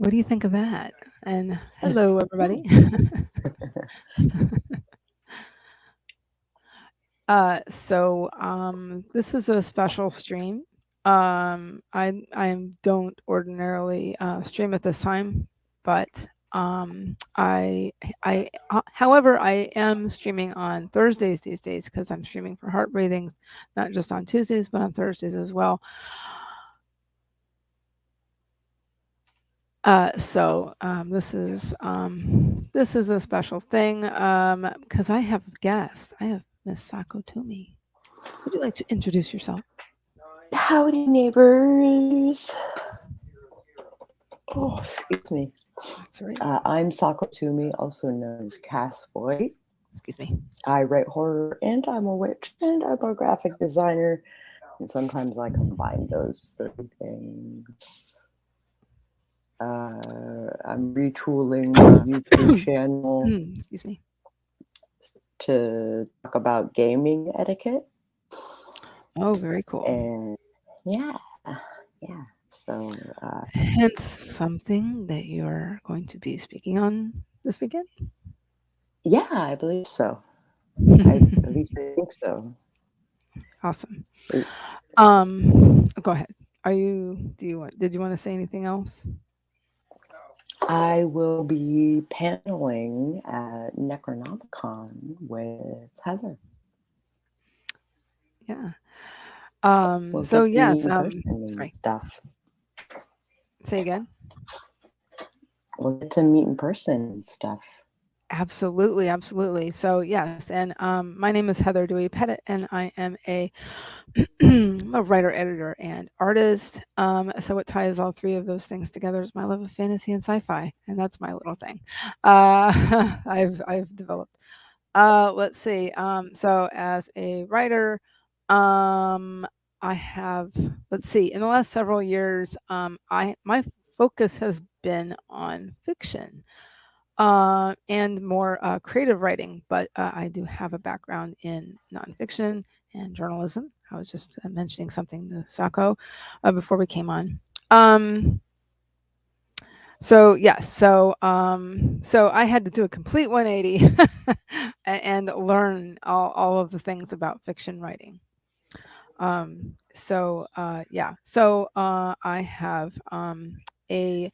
What do you think of that? And hello, everybody. This is a special stream. I don't ordinarily stream at this time, but however, I am streaming on Thursdays these days because I'm streaming for Heart Breathings, not just on Tuesdays but on Thursdays as well. This is a special thing because I have a guest. I have Miss Sako Tumi. Would you like to introduce yourself? Howdy, neighbors. Oh, excuse me. That's right. I'm Sako Tumi, also known as Cass Voight. Excuse me. I write horror, and I'm a witch, and I'm a graphic designer. And sometimes I combine those three things. I'm retooling my YouTube channel Excuse me. to talk about gaming etiquette. Oh, very cool. And yeah. So, hence something that you're going to be speaking on this weekend? Yeah, I believe so. At least I think so. Awesome. Go ahead. Did you want to say anything else? I will be paneling at Necronomicon with Heather. Yeah. We'll So get to yes. meet in person and Sorry. stuff. Say again. We'll get to meet in person and stuff. Absolutely, absolutely. So yes, and my name is Heather Dewey Pettit, and I am a a writer, editor, and artist. So what ties all three of those things together is my love of fantasy and sci-fi, and that's my little thing. I've developed. Let's see. So as a writer, I have. Let's see. In the last several years, my focus has been on fiction and more creative writing, but I do have a background in nonfiction and journalism. I was just mentioning something to Sako before we came on. So yes, so I had to do a complete 180 and learn all of the things about fiction writing. I have a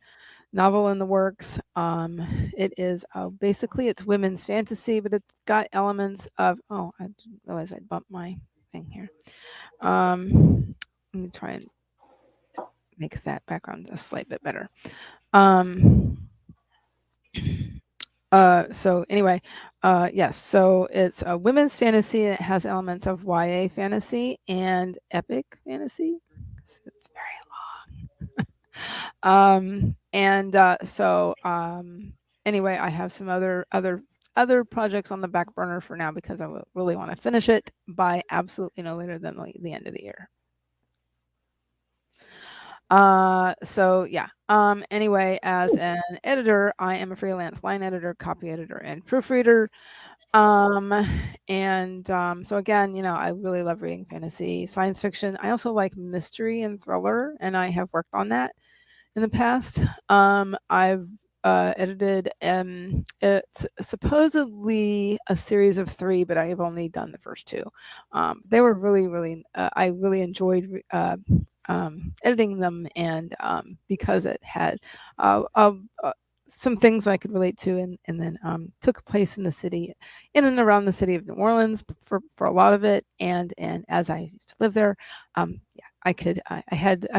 novel in the works. It is basically it's women's fantasy, but it's got elements of. Oh, I didn't realize I bumped my thing here. Let me try and make that background a slight bit better. So anyway, yes. So it's a women's fantasy. And it has elements of YA fantasy and epic fantasy. It's very long. Anyway, I have some other projects on the back burner for now because I really want to finish it by absolutely no later than the end of the year. Anyway, as an editor, I am a freelance line editor, copy editor, and proofreader. So again, I really love reading fantasy, science fiction. I also like mystery and thriller, and I have worked on that in the past. I've edited it's supposedly a series of 3, but I have only done the first 2. They were really I really enjoyed editing them, and because it had some things I could relate to, and then took place in and around the city of New Orleans for a lot of it, and as I used to live there, I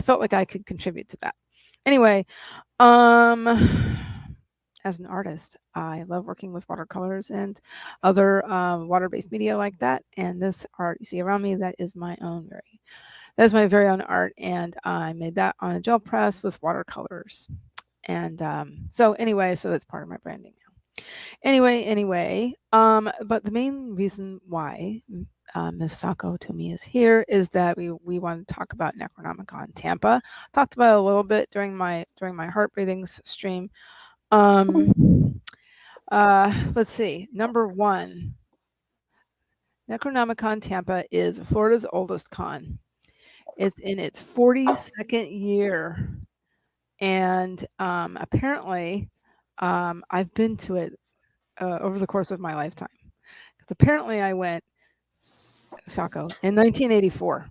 felt like I could contribute to that. Anyway, as an artist, I love working with watercolors and other water-based media like that. And this art you see around me, that is my very own art, and I made that on a gel press with watercolors. And so that's part of my branding now. Anyway, but the main reason why Ms. Sako Tumi is here is that we want to talk about Necronomicon Tampa. Talked about it a little bit during my Heart Breathings stream. Let's see. Number 1, Necronomicon Tampa is Florida's oldest con. It's in its 42nd year. and apparently, I've been to it over the course of my lifetime. Because apparently, I went Sako in 1984.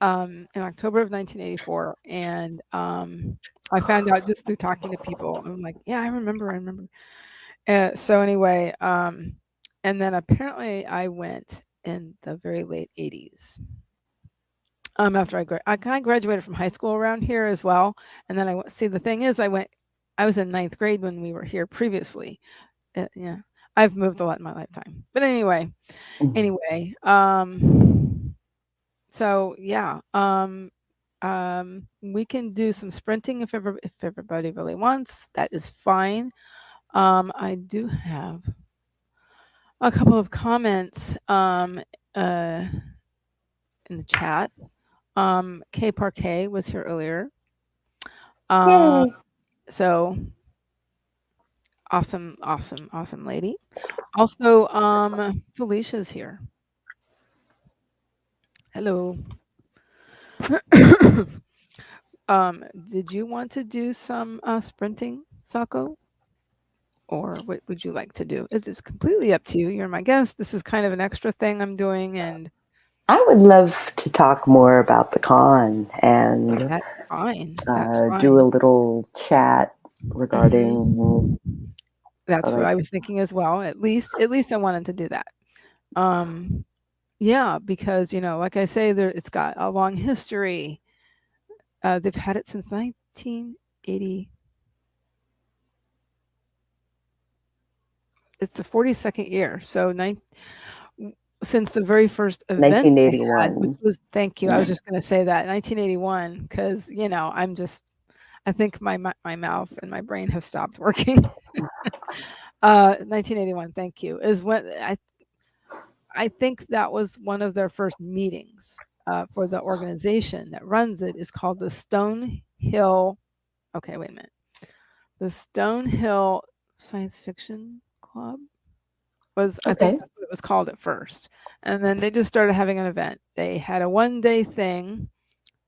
In October of 1984, and I found out just through talking to people. I'm like, yeah, I remember, I remember. So anyway, and then apparently I went in the very late 80s. After I kind of graduated from high school around here as well, and then see the thing is I was in ninth grade when we were here previously. Yeah, I've moved a lot in my lifetime, but Mhm. anyway, so yeah, we can do some sprinting if everybody really wants. That is fine. I do have a couple of comments uh, in the chat. K Parquet was here earlier. Uh, Yay. so awesome, awesome, awesome lady. Also, Felicia's here. Hello. Did you want to do some sprinting, Sako? Or what would you like to do? It is completely up to you. You're my guest. This is kind of an extra thing I'm doing, and I would love to talk more about the con and that's fine. That's do a fine. little chat regarding Mhm. That's what like I was thinking as well. At least I wanted to do that. Um, yeah, because like I say, it's got a long history. They've had it since 1980. It's the 42nd year. So since the very first event they had, which 1981. was thank you. I was just going to say that 1981 because I think my mouth and my brain have stopped working. 1981, thank you, is when I think that was one of their first meetings for the organization that runs it is called the Stone Hill. Okay, wait a minute. The Stone Hill Science Fiction Club was, I think Okay. that's what it was called at first. And then they just started having an event. They had a 1 day thing,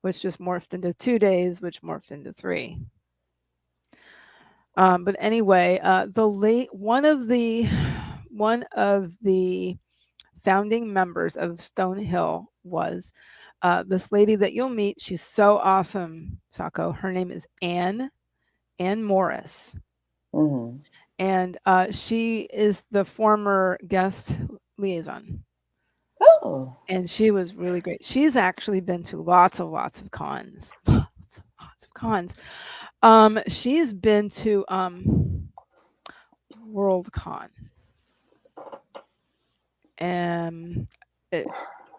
which just morphed into 2 days, which morphed into three. But anyway, the late one of the founding members of Stonehill was this lady that you'll meet. She's so awesome, Sako. Her name is Ann Morris, Hmm. and she is the former guest liaison. Oh, And she was really great. She's actually been to lots of cons, lots of cons. She's been to Worldcon. Um, it,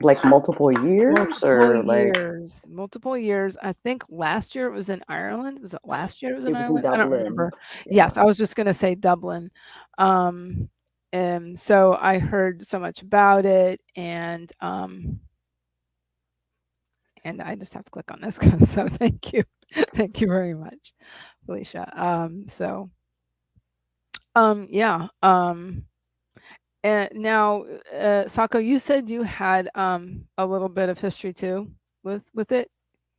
like multiple years or like multiple years. I think last year it was in Ireland. Was it last year it was in it was in Ireland? I don't Dublin. remember. Yeah. Yes, I was just gonna say Dublin. Um, and so I heard so much about it, and I just have to click on this. So thank you, thank you very much, Felicia. Yeah. And now, Sako, you said you had a little bit of history too with it.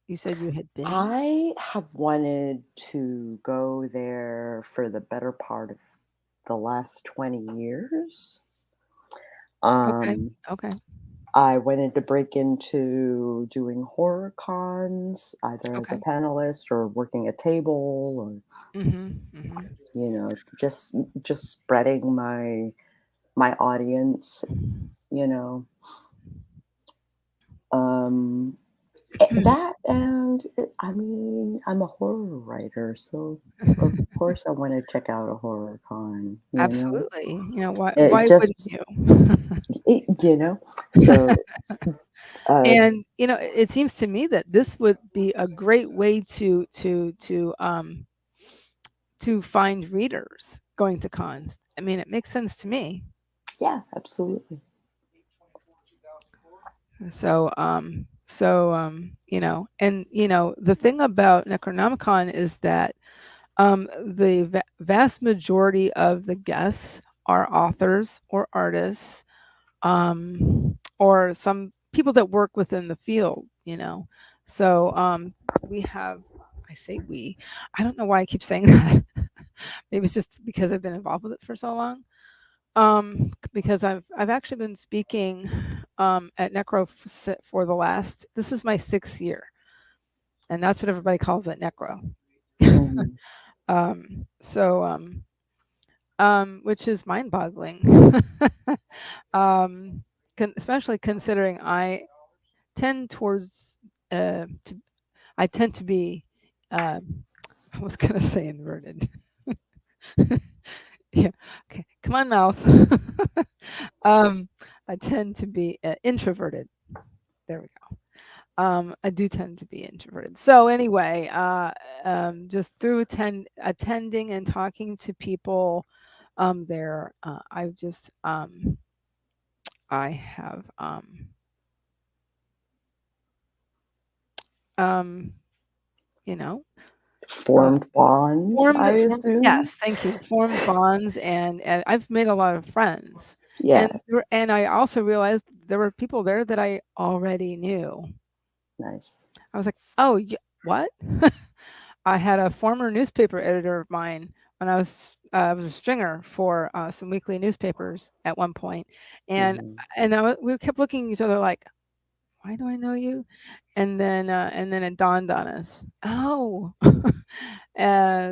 You said you had been? I have wanted to go there for the better part of the last 20 years. Okay, Um, okay, I wanted to break into doing horror cons, either as a okay. panelist or working a table, or Mhm, mhm. just spreading my audience. You know, um, that and I mean, I'm a horror writer, so of course I want to check out a horror con. Absolutely. It Why wouldn't just you? so uh, And, it seems to me that this would be a great way to find readers going to cons. I mean, it makes sense to me. yeah, absolutely. And the thing about Necronomicon is that the vast majority of the guests are authors or artists, or some people that work within the field. So we have, I say we, I don't know why I keep saying that. Maybe it's just because I've been involved with it for so long. Because I've actually been speaking at Necro for the last, this is my 6th year, and that's what everybody calls it, Necro. Mhm. So which is mind-boggling. um, especially considering tend towards to I tend to be uh, I was gonna say inverted. Yeah. Okay. Come on, mouth. um, I tend to be introverted. There we go. I do tend to be introverted. So anyway, just through attending and talking to people, there, I have, um, you know, uh, Formed bonds, I assume? yes, thank you. Formed bonds, and I've made a lot of friends, Yeah, and I also realized there were people there that I already knew. nice. I was like, "Oh, what?" I had a former newspaper editor of mine when I was a stringer for some weekly newspapers at one point, and Mhm, we kept looking at each other like, "Why do I know you?" And then it dawned on us, "Oh."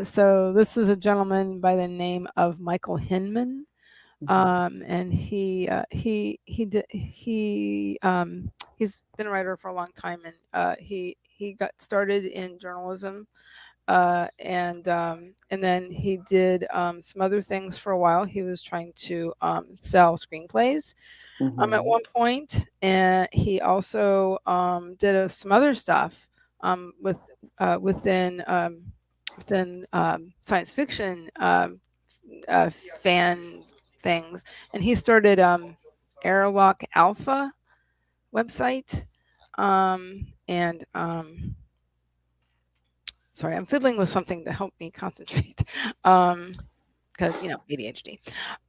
So this is a gentleman by the name of Michael Hinman, mhm, and he's been a writer for a long time, and he got started in journalism, and then he did some other things for a while. He was trying to sell screenplays at mhm, one point, and he also did some other stuff with within science fiction fan things, and he started Airlock Alpha website, and sorry, I'm fiddling with something to help me concentrate, because ADHD.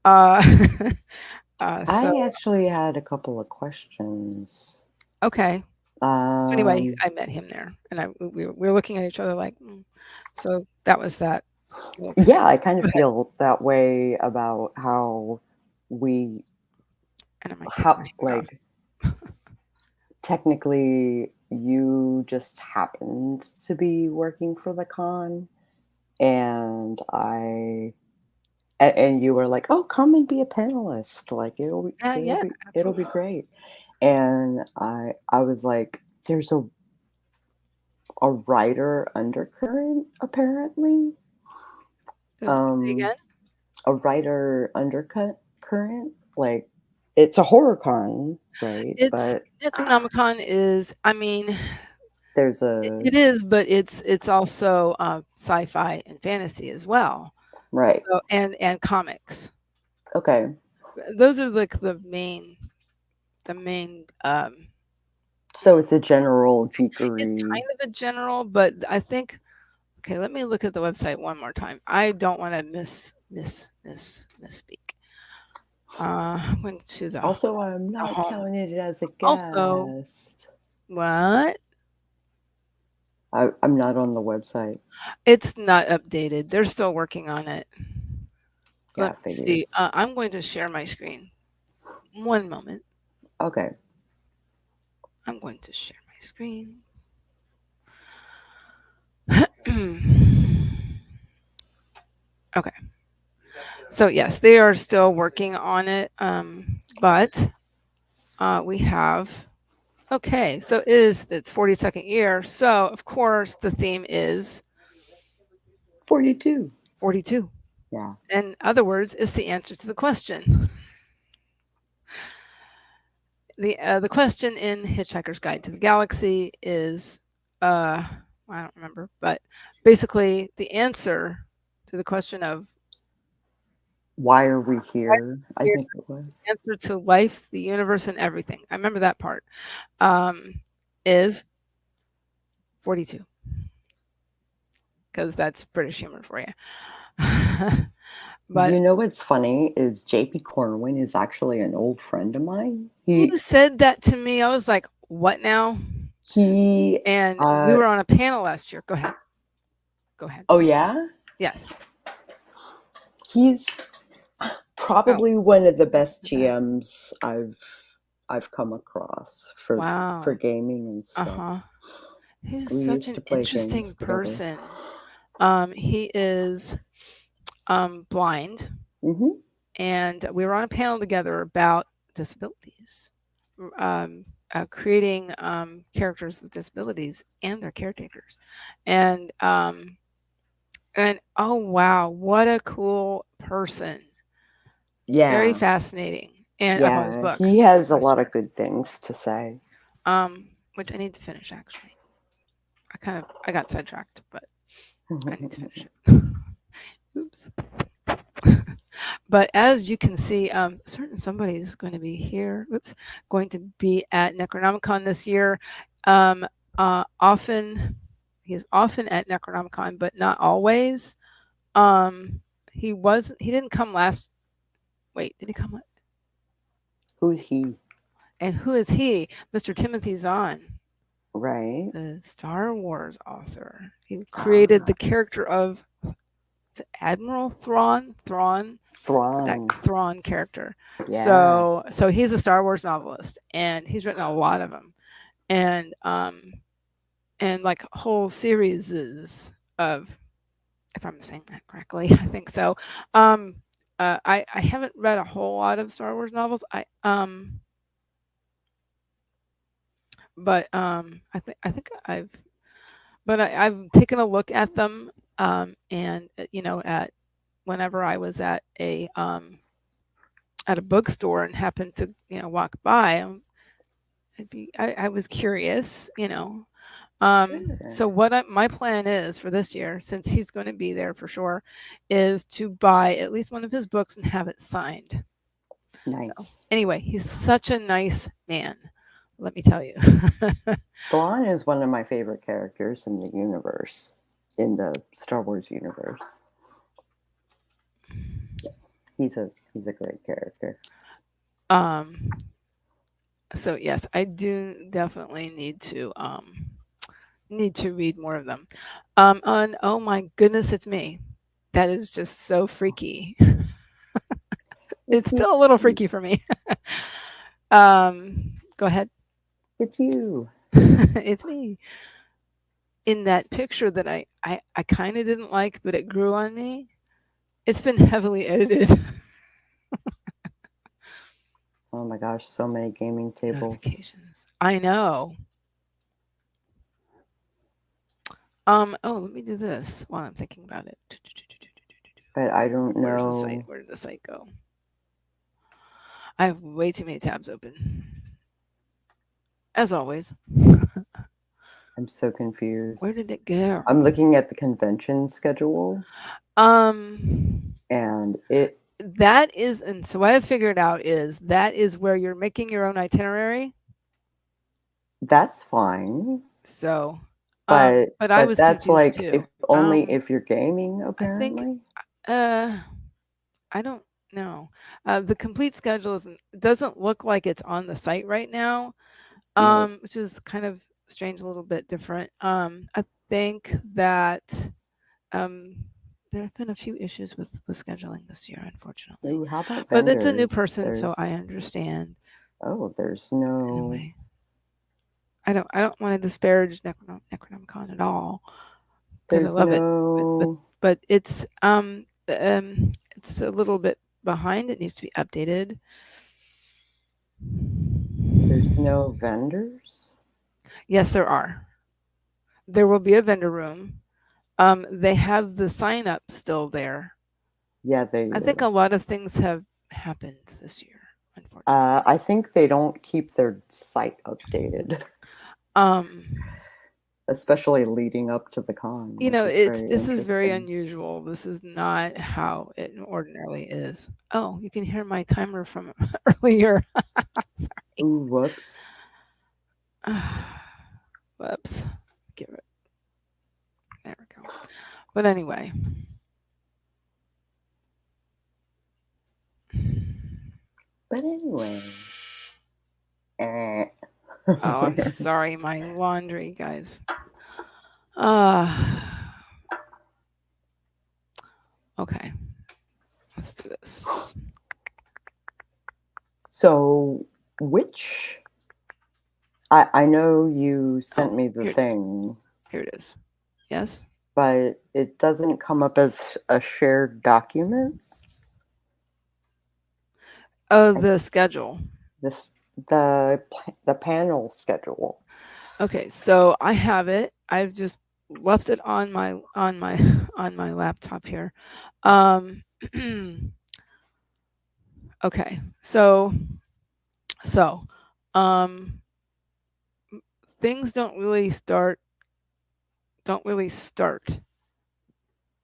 Uh, so I actually had a couple of questions. okay. So anyway, Um, I met him there, and we were looking at each other like, so that was that little yeah, connection. I kind of Go ahead, feel that way about how we and I might take how my hat off. like, technically, you just happened to be working for the con, and and you were like, "Oh, come and be a panelist, like, Yeah, it'll be absolutely. great." And I was like, "There's a writer undercurrent, apparently." Say Um, again. a writer undercut current? Like, it's a horror con, right? It's But Necronomicon is. I mean, there's it a is, but it's also sci-fi and fantasy as well. right. So and comics. Okay. Those are like the main So it's a general things. It's geekery. kind of a general, but I think okay, let me look at the website one more time. I don't want to misspeak. Went to Also, I'm the not home. counted as a Also, guest. what? I'm not on the website. It's not updated. They're still working on it. Let Yeah, me see. figures. I'm going to share my screen. One moment. Okay. I'm going to share my screen. Okay. So yes, they are still working on it. But we have okay. So it is its 42nd year. So of course the theme is 42. 42. Yeah. In other words, it's the answer to the question. The question in Hitchhiker's Guide to the Galaxy is I don't remember, but basically the answer to the question of Why are we why here? I is think it was. the answer to life, the universe, and everything. I remember that part. Um, is 42 because that's British humor for you. But You know what's funny is JP Corwin is actually an old friend of mine. you said that to me. I was like, "What now?" He, And we were on a panel last year. Go ahead. Go ahead. oh yeah, Yes. he's Oh, probably one of the look best at that. GMs I've come across for Wow. gaming and stuff. Uh-huh. He's We such used an to play interesting games together. person. He is blind, Hmm. and we were on a panel together about disabilities, creating characters with disabilities and their caretakers, and oh wow, what a cool person! Very Yeah, fascinating, and I bought his yeah, book he has a last lot year, of good things to say. which I need to finish actually. I got sidetracked, but I need to finish it. Oops. But as you can see, certain somebody is going to be here. Oops, going to be at Necronomicon this year. Um, often, he is often at Necronomicon, but not always. Um, he didn't come last. Wait, did he come? Who's he? And who is he? Mr. Timothy Zahn, Right. the Star Wars author. He created Ah, the character of Admiral Thrawn. That Thrawn. Thrawn character. Yeah. So he's a Star Wars novelist, and he's written a lot of them, and like whole series of, if I'm saying that correctly, I think so. Um, I haven't read a whole lot of Star Wars novels. But I think I've taken a look at them, and at whenever I was at a bookstore and happened to walk by, I was curious. Sure. So my plan is for this year, since he's going to be there for sure, is to buy at least one of his books and have it signed. So Nice. anyway, he's such a nice man, let me tell you. Thrawn is one of my favorite characters in the universe, in the Star Wars universe. He's a great character. um, so yes, I do definitely need to read more of them. And oh my goodness, it's me. That is just so freaky. It's It's still a little you. freaky for me. Go ahead. It's you. It's me. In that picture that I kind of didn't like, but it grew on me. It's been heavily edited. Oh my gosh, so many gaming tables. Notifications. I know. Oh, let me do this while I'm thinking about it. But I don't Where's the site? know. Where did the site go? I have way too many tabs open. As always. I'm so Where confused. did it go? I'm looking at the convention schedule Um and it that is, and so what I've figured out is that is where you're making your own itinerary. that's fine. So but I But was that's confused like if too. only if you're gaming I think apparently. uh I don't know. The complete schedule doesn't look like it's on the site right now, No. which is kind of strange, a little bit different. I think that um, there have been a few issues with the scheduling this year, unfortunately. Ooh, how about But it's a new vendors? person, so I understand. There's no. Anyway, I don't want to disparage Necronomicon at all because I There's love it, no. but it's a little bit behind. It needs to be updated. There's no vendors. Yes, there are. There will be a vendor room. They have the sign up still there. Yeah, they I think do. a lot of things have happened this year, unfortunately. I think they don't keep their site updated, Um, especially leading up to the con, which is it's very this is very interesting. unusual. This is not how it ordinarily is. Oh, you can hear my timer from earlier. Sorry. Ooh, whoops. Whoops. Give it. There we go. But anyway. But anyway. Eh. Oh, I'm sorry, my laundry, guys. Uh, okay, let's do this. So, which I know you sent Oh, me the here it is. thing, Here it is. Yes. but it doesn't come up as a shared document. Oh, I, the schedule. this the panel schedule. Okay, so I have it. I've just left it on my on my laptop here. Um, okay, so um, things don't really start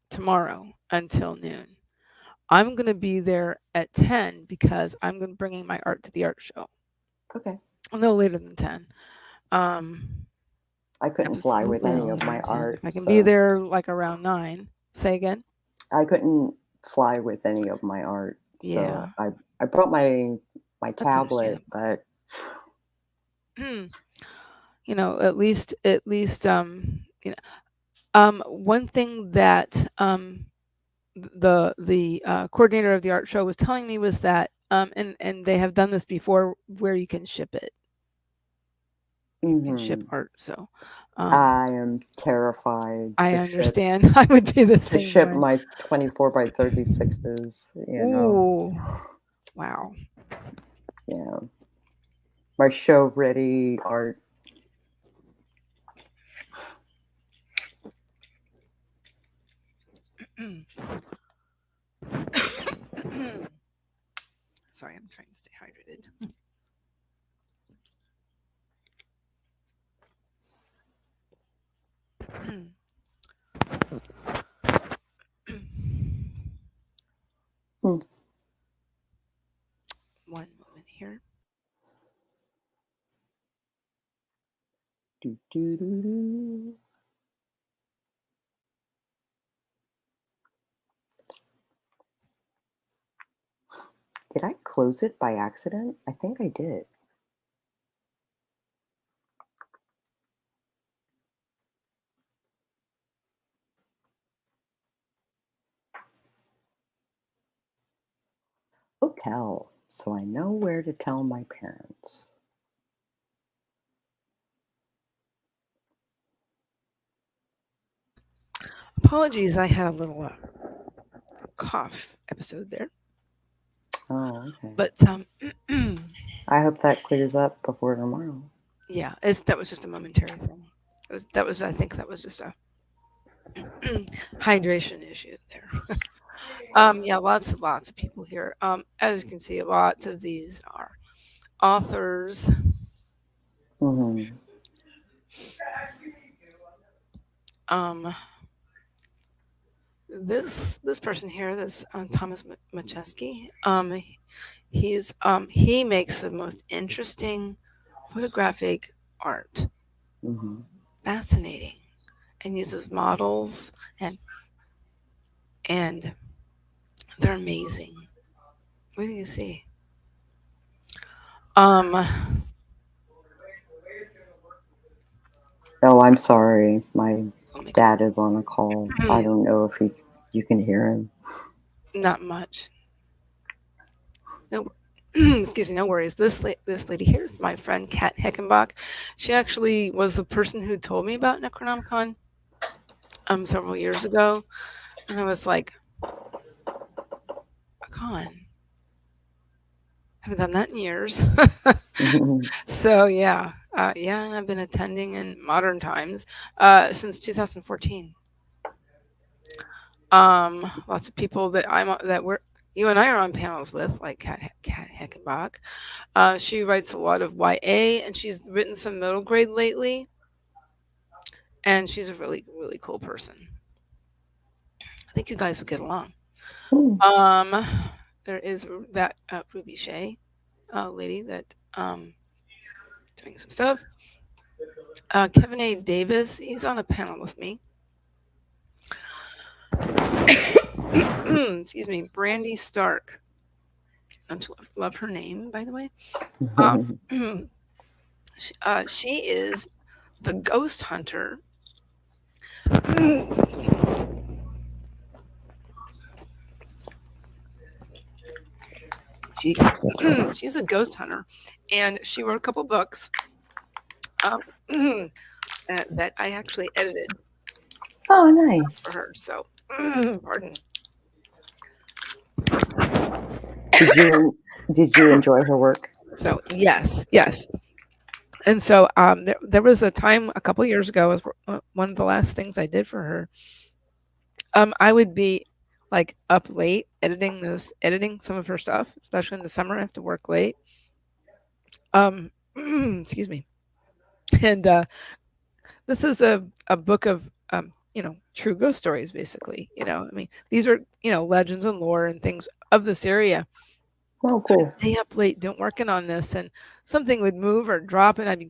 tomorrow until noon. I'm gonna be there at 10 because I'm gonna bringing my art to the art show. Okay. No later than 10. Um, I couldn't fly with absolutely any no of later my than 10. art, If I can be so there like around 9, say again. I couldn't fly with any of my art. So Yeah, I brought my that's tablet, understandable. but At least one thing that the coordinator of the art show was telling me was that and they have done this before where you can ship it. You can ship mhm, art. So um I am terrified I understand. I would be the to same ship way. my 24 by 36s, you know. Ooh, wow. Yeah. My show ready art. Sorry, I'm trying to stay hydrated. Hmm. One moment here. Do, do, do, do. Did I close it by accident? I think I did. Hotel. So I know where to tell my parents. Apologies, I had a little cough episode there. Oh, okay. But I hope that clears up before tomorrow. yeah, that was just a momentary thing. That was I think that was just a hydration issue there. Yeah, lots of people here. As you can see, lots of these are authors. Hmm. Um, this person here, this Thomas Macheski, he makes the most interesting photographic art. Hmm. Fascinating, and uses models and they're amazing. What do you see? Um, Oh, I'm sorry. My filmmaker. dad is on a call. I don't know if you can hear him. Not much. No, excuse me. No worries. This lady here is my friend Kat Heckenbach. She actually was the person who told me about Necronomicon several years ago, and I was like, a con. Haven't done that in years. So yeah, yeah, and I've been attending in modern times since 2014. Lots of people that we're you and I are on panels with, like Kat Heckenbach. She writes a lot of YA, and she's written some middle grade lately, and she's a really cool person. I think you guys would get along. Hmm. Um, there is that Ruby Shea lady that doing some stuff. Kevin A. Davis, he's on a panel with me. Excuse me, Brandy Stark. Don't you love her name, by the way? Uh, She is the ghost hunter. Excuse me. She she's a ghost hunter, and she wrote a couple books um, that I actually edited Oh, for nice. her. So, pardon. Did you did you enjoy her work? So yes, yes. And so there was a time a couple years ago was one of the last things I did for her. I would be like up late editing some of her stuff, especially in the summer. I have to work late. Excuse me. And this is a book of true ghost stories, basically. I mean, these are legends and lore and things of this area. Oh, I would cool. stay up late doing working on this, and something would move or drop, and I'd be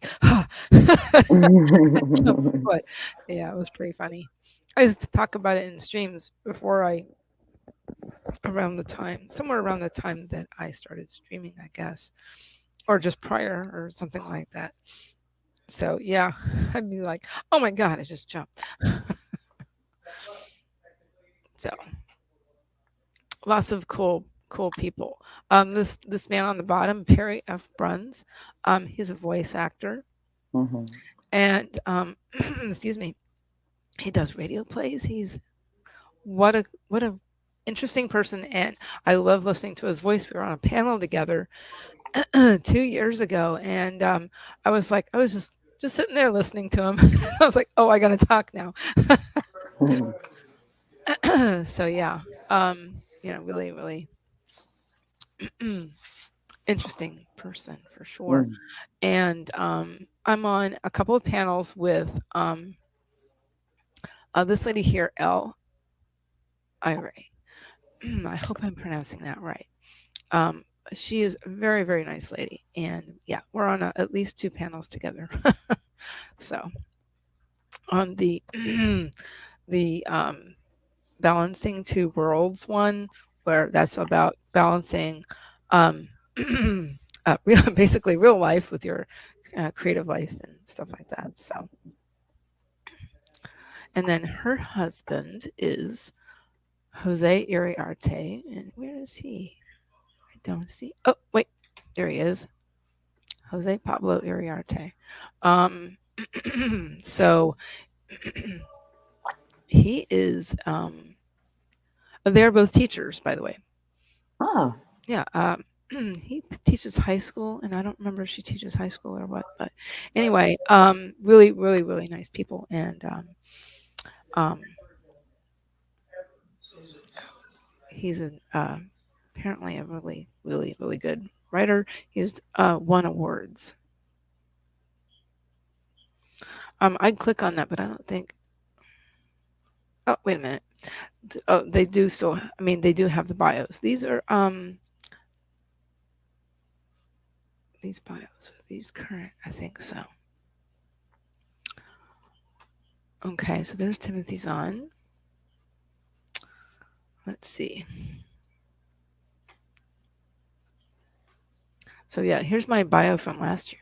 but yeah, it was pretty funny. I used to talk about it in streams before I around the time somewhere around the time that I started streaming, I guess, or just prior or something like that. So yeah, I'd be like, "Oh my god, I just jumped." So lots of cool people. This man on the bottom, Perry F. Bruns, he's a voice actor, Mhm. and excuse me, he does radio plays. He's what a interesting person, and I love listening to his voice. We were on a panel together 2 years ago, and I was just sitting there listening to him. I was like, oh, I gotta talk now. Mhm. So yeah, really, really interesting person for sure. Mm. And I'm on a couple of panels with this lady here, Elle Ire. I hope I'm pronouncing that right. Um, she is a very, very nice lady, and yeah, we're on at least two panels together. So on the balancing two worlds one, where that's about balancing um, basically real life with your creative life and stuff like that. So, and then her husband is Jose Iriarte, and where is he? I don't see. Oh, wait, there he is. Jose Pablo Iriarte. Um, so he is. They're both teachers, by the way. Ah, Yeah. He teaches high school, and I don't remember if she teaches high school or what. But anyway, really, really, really nice people, and um, he's an apparently a really, really, really good writer. He's won awards. I'd click on that, but I don't think. Oh, wait a minute. Oh, they do still. I mean, they do have the bios. These bios are these current. I think so. Okay, so there's Timothy's on. Let's see. So yeah, here's my bio from last year.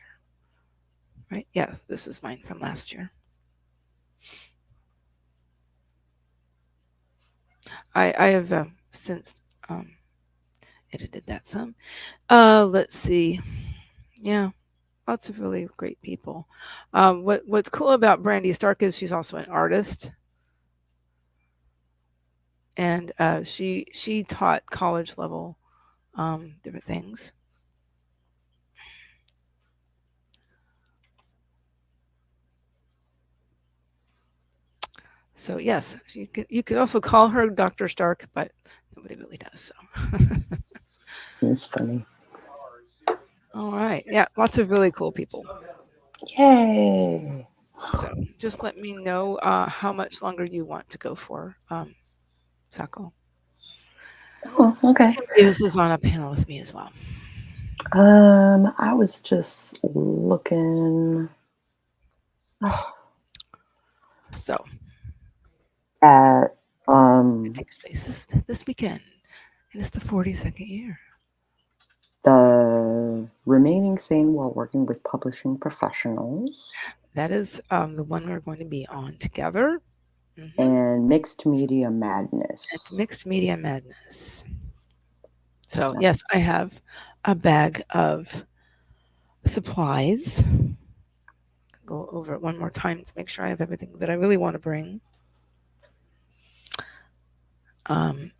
Right? Yeah, this is mine from last year. I have since um, edited that some. Let's see. Yeah, lots of really great people. What's cool about Brandy Stark is she's also an artist, and she taught college level different things. So yes, you could also call her Dr. Stark, but nobody really does. So it's funny. all right, yeah, lots of really cool people. Yay. So just let me know how much longer you want to go for, Sako. Oh, okay. Kim Davis is on a panel with me as well. I was just looking So at it takes place this weekend, and it's the 42nd year. the remaining sane while working with publishing professionals, That is the one we're going to be on together. and mixed media It's madness. mixed media madness. So yes, I have a bag of supplies. Go over it one more time to make sure I have everything that I really want to bring. And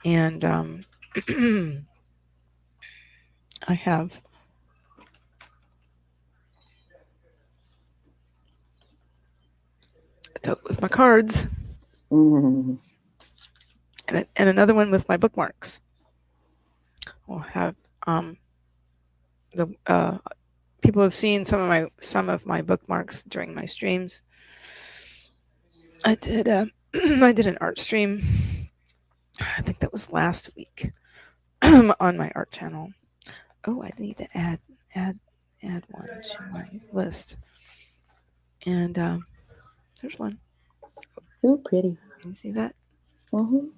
I have a tote with my cards Mhm. and another one with my bookmarks. We'll have the people have seen some of my bookmarks during my streams. I did I did an art stream. I think that was last week on my art channel. Oh, I need to add add one to my list. And there's one. Ooh, pretty. Can you see that? Hmm.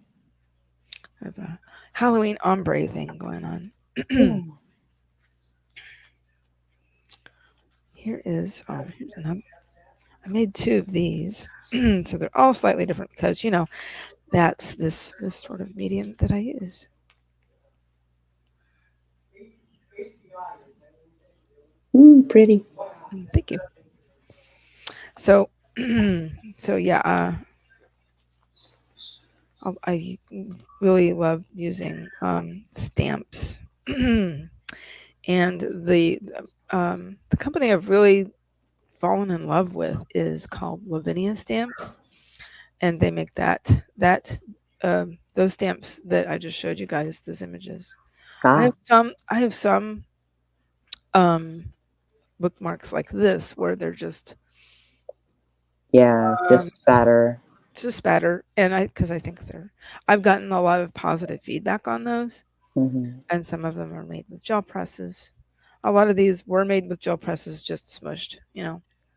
I have a Halloween ombre thing going on. Yeah. Here is here's another. I made two of these, so they're all slightly different because that's this sort of medium that I use. Pretty. Thank you. So, so yeah, I really love using stamps, and the company I've really fallen in love with is called Lavinia Stamps, and they make those stamps that I just showed you guys. Those images. I have Ah, some. I have some um, bookmarks like this where they're yeah, um, just spatter. just spatter, and because I think I've gotten a lot of positive feedback on those, Hmm. and some of them are made with gel presses. A lot of these were made with gel presses, just smushed,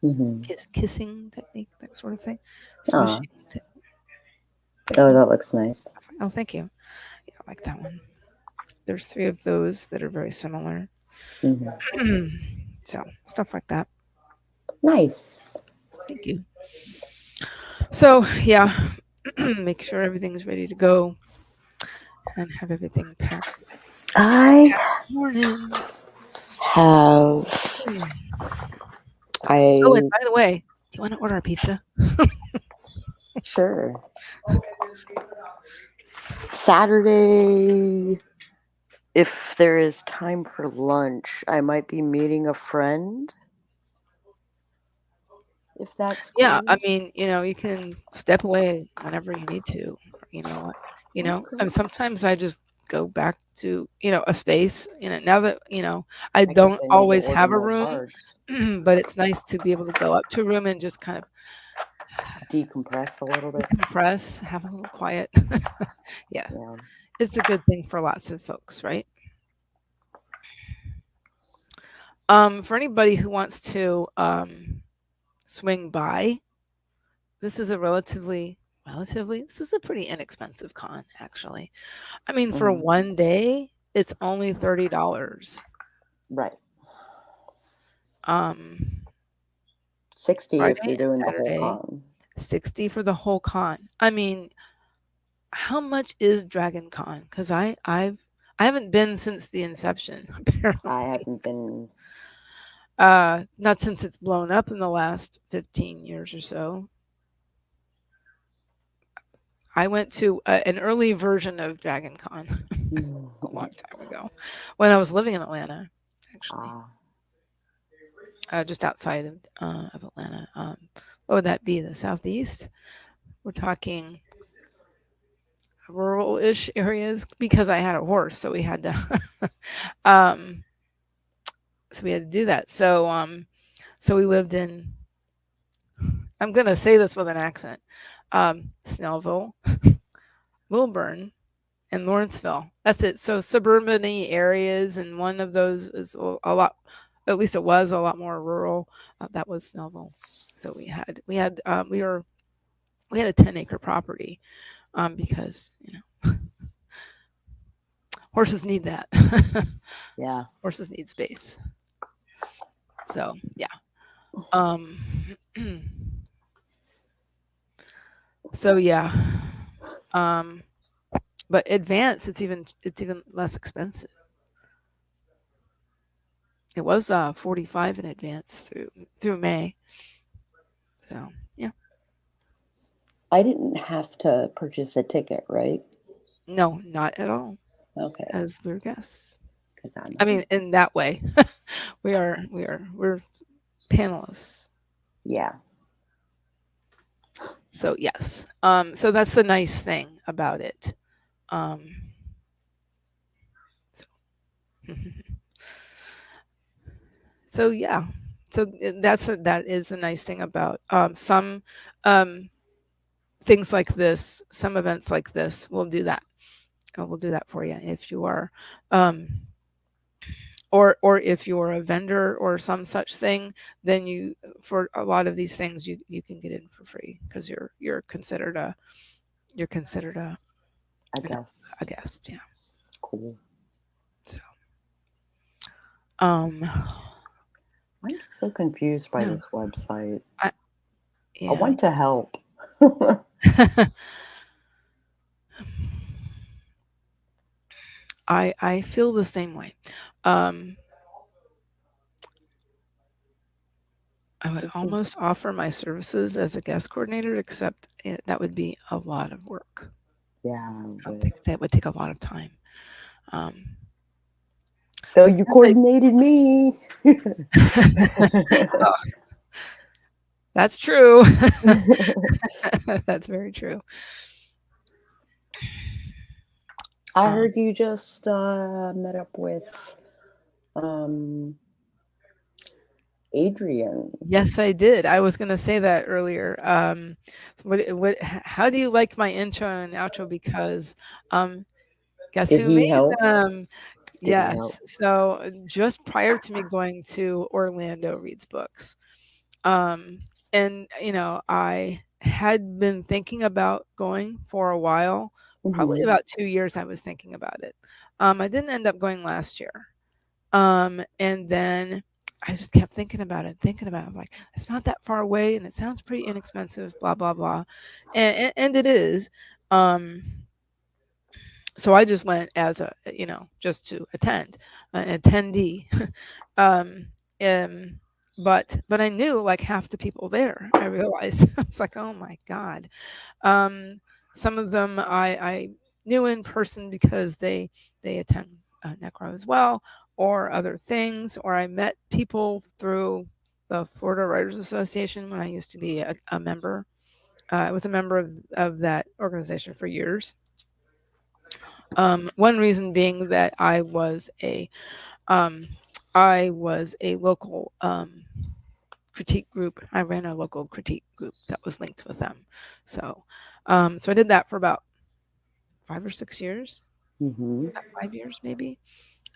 Hmm. kissing technique, that sort of thing. Ah, Smushing. oh, that looks nice. Oh, thank you. Yeah, I like that one. There's three of those that are very similar. Hmm. So stuff like that. Nice. Thank you. So yeah, make sure everything's ready to go and have everything packed. I Morning. have. Oh, and I by the way, do you want to order a pizza? sure. Saturday, if there is time for lunch, I might be meeting a friend. If that's Yeah, I cool. mean, you can step away whenever you need to. You know what? And Okay. sometimes I just go back to a space. Now that I I guess don't I need to always order have a more room, cards. but it's nice to be able to go up to a room and just kind of Decompress a little bit. decompress, have a little quiet. Yeah, Yeah. it's a good thing for lots of folks, right? For anybody who wants to swing by, this is a this is a pretty inexpensive con, actually. I mean, for Hmm. one day, it's only $30. Right. Um, 60 if Friday you're and doing the whole Saturday, con. 60 for the whole con. I mean, how much is Dragon Con? Because I haven't been since the inception, I apparently. haven't been. Not since it's blown up in the last 15 years or so. I went to an early version of Dragon Con a long time ago when I was living in Atlanta, actually, Ah, just outside of Atlanta. What would that be? The southeast? We're talking rural-ish areas because I had a horse, so we had to, um, do that. So we lived in. I'm gonna say this with an accent. Snellville, Lilburn, and Lawrenceville. That's it. So suburban areas, and one of those is a lot. At least it was a lot more rural. That was Snellville. So we had a 10-acre property because horses need that. yeah. Horses need space. So yeah. Um, so yeah. Um, but advanced, it's even less expensive. It was 45 in advance through May. So yeah. I didn't have to purchase a ticket, right? No, not at all. Okay, As we're guests. because I'm I mean, in that way, we're panelists. yeah, So yes. So that's the nice thing about it. Um, so, so yeah. So that is the nice thing about some um, things like this. Some events like this will do that. We'll do that for you if you are, um, or if you're a vendor or some such thing. Then you, for a lot of these things, you can get in for free because you're considered I you know guess. a guest. Yeah. Cool. So um I'm so confused by yeah. this website. I, I yeah. want to help. I feel the same way. Um, I would This is almost offer my services as a guest coordinator, except that would be a lot of work. yeah, I but think that would take a lot of time. Um, though but you since coordinated me. oh, that's true. That's very true. I Um, heard you just met up with um, Adrian. yes, I did. I was going to say that earlier. How do you like my intro and outro? Because um, guess Did who he made help? them? Did he help? Yes. So just prior to me going to Orlando reads books, um, and I had been thinking about going for a while, probably Hmm. about 2 years. I was thinking about it. I didn't end up going last year. And then I just kept thinking about it. Like, it's not that far away and it sounds pretty inexpensive, blah, blah, blah. And it is. Um, so I just went as just to attend, an attendee. um, um, but I knew like half the people there. I realized I was like, oh my God. Um, some of them I knew in person because they attend Necro as well, or other things, or I met people through the Florida Writers Association when I used to be a member. I was a member of that organization for years. One reason being that um, I was a local critique group. I ran a local critique group that was linked with them. So, so I did that for about 5 or 6 years, Hmm. about 5 years maybe.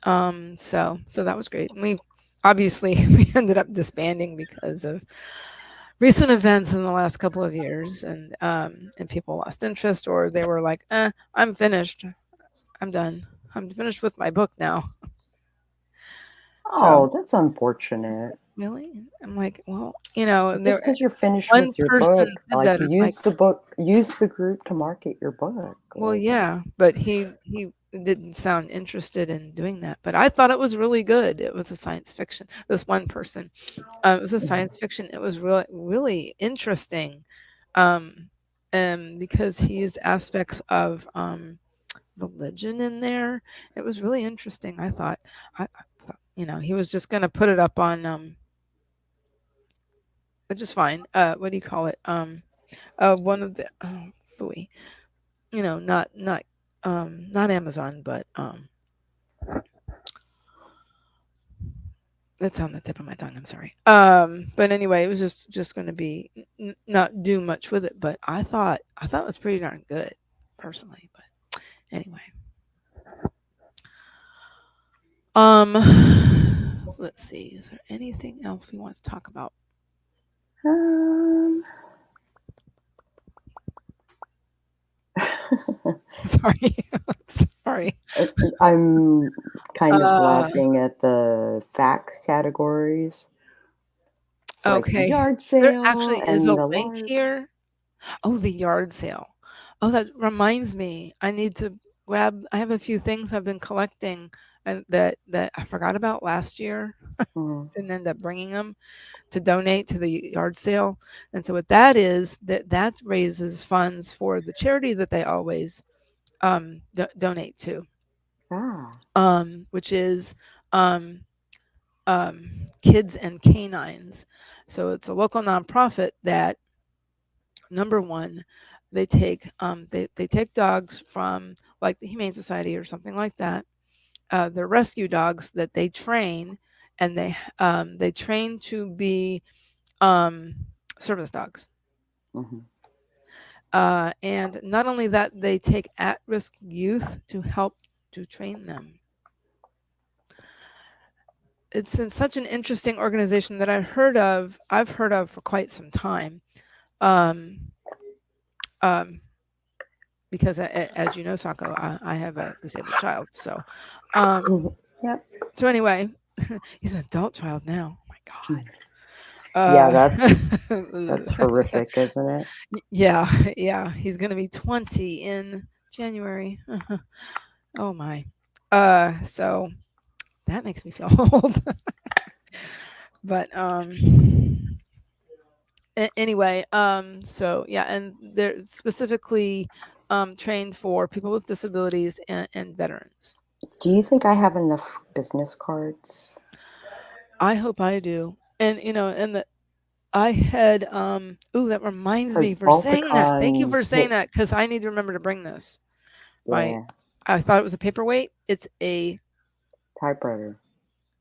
So that was great. And we obviously we ended up disbanding because of recent events in the last couple of years, and people lost interest or they were like, I'm finished. I'm done. I'm finished with my book now. So Oh, that's unfortunate. really, I'm like, well, Just there because you're finished one with your person book, said like that. I'm like, use the book, use the group to market your book. well, Like, yeah, but he didn't sound interested in doing that. But I thought it was really good. It was a science fiction. This one person, it was a science fiction. It was really really interesting, um, because he used aspects of religion in there. It was really interesting. I thought, he was just gonna put it up on which is fine. What do you call it? One of the phooey. Not Amazon, but that's on the tip of my tongue. I'm sorry. But anyway, it was just going to be not do much with it. But I thought it was pretty darn good, personally. But anyway, um, let's see. Is there anything else we want to talk about? um, Sorry, sorry. I'm kind of Uh, laughing at the fact categories. It's like the Okay. yard There sale actually is a and the link large. here. Oh, the yard sale. Oh, that reminds me. I need to grab I have a few things I've been collecting and that I forgot about last year. Mhm. Didn't end up bringing them to donate to the yard sale. And so what that is, that raises funds for the charity that they always donate to, Ah. which is um, Kids and Canines. So it's a local nonprofit that, number one, they take dogs from like the Humane Society or something like that. They're rescue dogs that they train, and they train to be um, service dogs. Mhm. And not only that, they take at-risk youth to help to train them. It's in such an interesting organization that I've heard of for quite some time. Um, um, because as you know, Sako, I have a disabled child. Um, Yep. so anyway, he's an adult child now. Oh my God. Yeah, that's Uh, horrific, isn't it? yeah, yeah, he's gonna be 20 in January. Oh my. So that makes me feel old. But anyway, so yeah, and they're specifically trained for people with disabilities and veterans. Do you think I have enough business cards? I hope I do. And and I had ooh, that reminds Because me for saying that. Thank you Balticon for saying hit. that because I need to remember to bring this. My Yeah, I thought it was a paperweight. typewriter,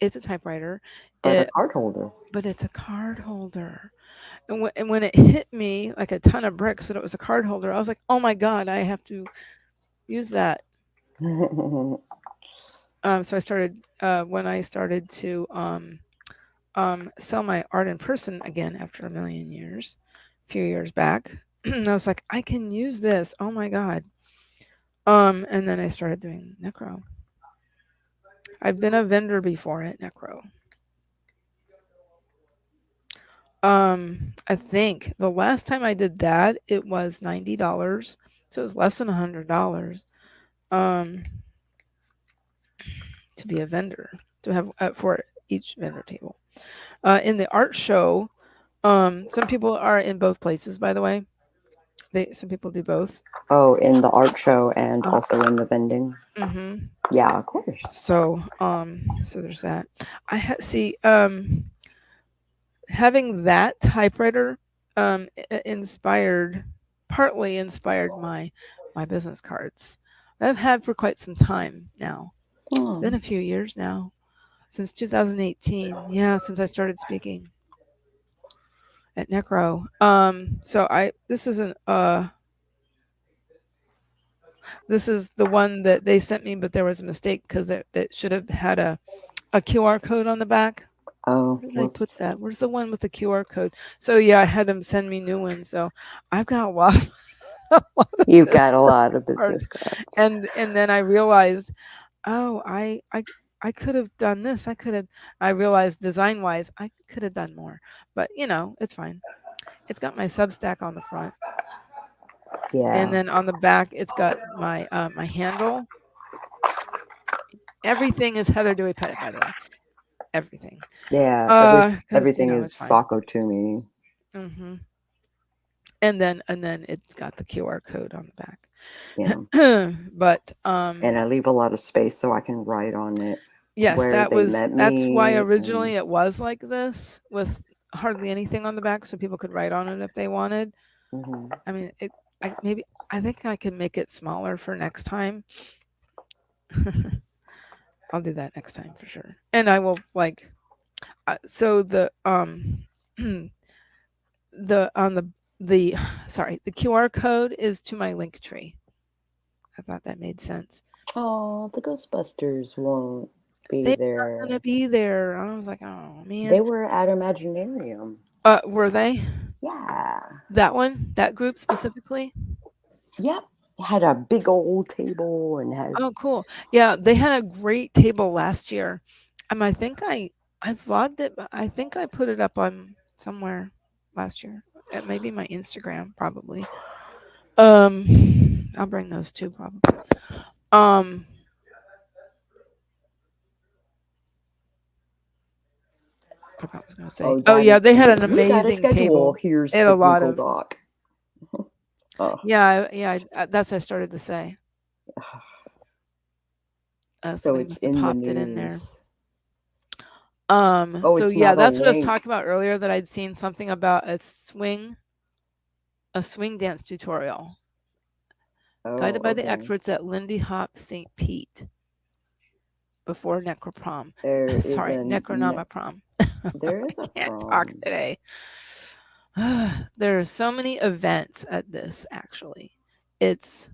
It's a typewriter. but a It card holder. but it's a card holder. And when it hit me like a ton of bricks that it was a card holder, I was like, "Oh my god, I have to use that." So I started when I started to sell my art in person again after a million years, a few years back. I was like, I can use this. Oh my god. And then I started doing necro. I've been a vendor before at necro. I think the last time I did that, it was $90, so it was less than $100. Um, to be a vendor, to have for each vendor table. In the art show, some people are in both places. By the way, some people do both. Oh, in the art show and also in the vending. Mm-hmm. Yeah, of course. So there's that. See having that typewriter inspired partly inspired my business cards that I've had for quite some time now. It's been Oh, a few years now since 2018. Yeah, since I started speaking at Necro. So I this is the one that they sent me, but there was a mistake because that should have had a QR code on the back. oh, Where did I put whoops. that? Where's the one with the QR code? So yeah, I had them send me new ones. So I've got a lot, a lot of You've got a business lot of business cards, cards. and then I realized, oh, I could have done this. I realized design wise, I could have done more, but it's fine. It's got my Substack on the front, and Yeah, then on the back, it's got my handle. Everything is Heather Dewey Pettit, by the way. Everything. yeah. Because Everything is it's fine. Sako to me. Hmm. And then it's got the QR code on the Yeah, back. But and I leave a lot of space so I can write on it yes, where they met that's why me. And originally it was like this with hardly anything on the back, so people could write on it if they wanted. mhm. I mean, I think I can make it smaller for next time. I'll do that next time for sure, and I will so the on the sorry, the QR code is to my link tree. I thought that made sense. Oh, the Ghostbusters won't be They are gonna there. be there. I was like, oh They man. were at Imaginarium. Were they Yeah. that one? That group specifically? Yep. Had a big old table and had. Oh, cool. Yeah, they had a great table last year. I think I vlogged it, but I think I put it up on somewhere last year. It may be my Instagram, probably. Um, I'll bring those too, probably. Um, what I was gonna say. Oh, Oh that yeah, is they had an great. We got a amazing schedule. table. They Here's had the a lot Google of Doc. Oh, yeah. That's what I started to say. so Somebody it's must have in the popped it in there. news. Oh, So it's yeah, not a that's what I was link. talking about earlier. That I'd seen something about a swing dance tutorial Oh, guided by the okay. experts at Lindy Hop St. Pete before Necroprom. There is Sorry, a Necronomiprom. there I is a can't talk prom. today. There are so many events at this. Actually, it's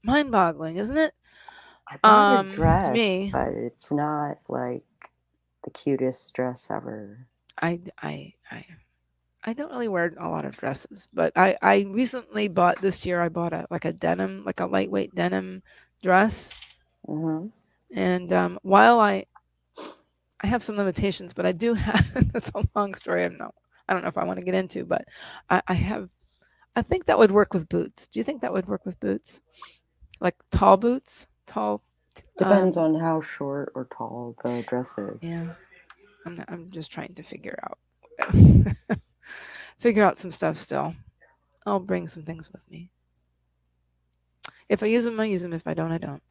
mind-boggling, isn't it? I bought a To dress, me, but it's not like the cutest dress ever. I I I I don't really wear a lot of dresses, but I recently bought this year. I bought a denim, like a lightweight denim dress, Mm-hmm. and while I have some limitations, but I do have. That's a long story. I don't know if I want to get into, but I have. I think that would work with boots. Do you think that would work with boots, like tall boots, tall? Depends on how short or tall the dress is. Yeah, I'm just trying to figure out some stuff still. I'll bring some things with me. If I use them, I use them. If I don't, I don't.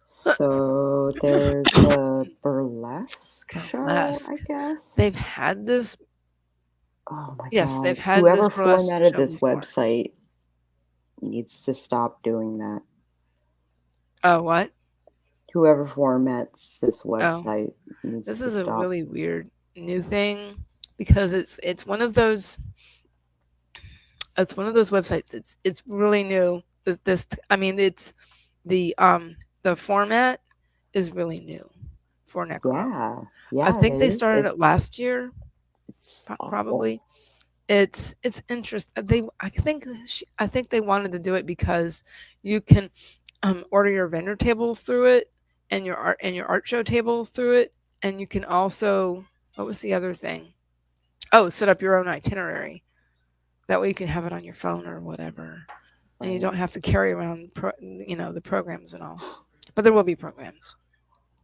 So there's a burlesque show, I Burlesque. guess. They've had this. Oh my Yes, they've God. had this Whoever burlesque formatted show this before. website needs to stop doing that. Oh, what? Whoever formats this Oh, website needs this to is a stop. really weird new thing because it's one of those websites. It's really new. I mean the format is really new for Necro. Yeah. I Yeah, it think they is. started it last year, It's awful. probably. It's interesting. I think they wanted to do it because you can order your vendor tables through it and your art show tables through it, and you can also, what was the other thing? Oh, set up your own itinerary. That way you can have it on your phone or whatever, and you don't Right. have to carry around the programs and all. But there will be programs.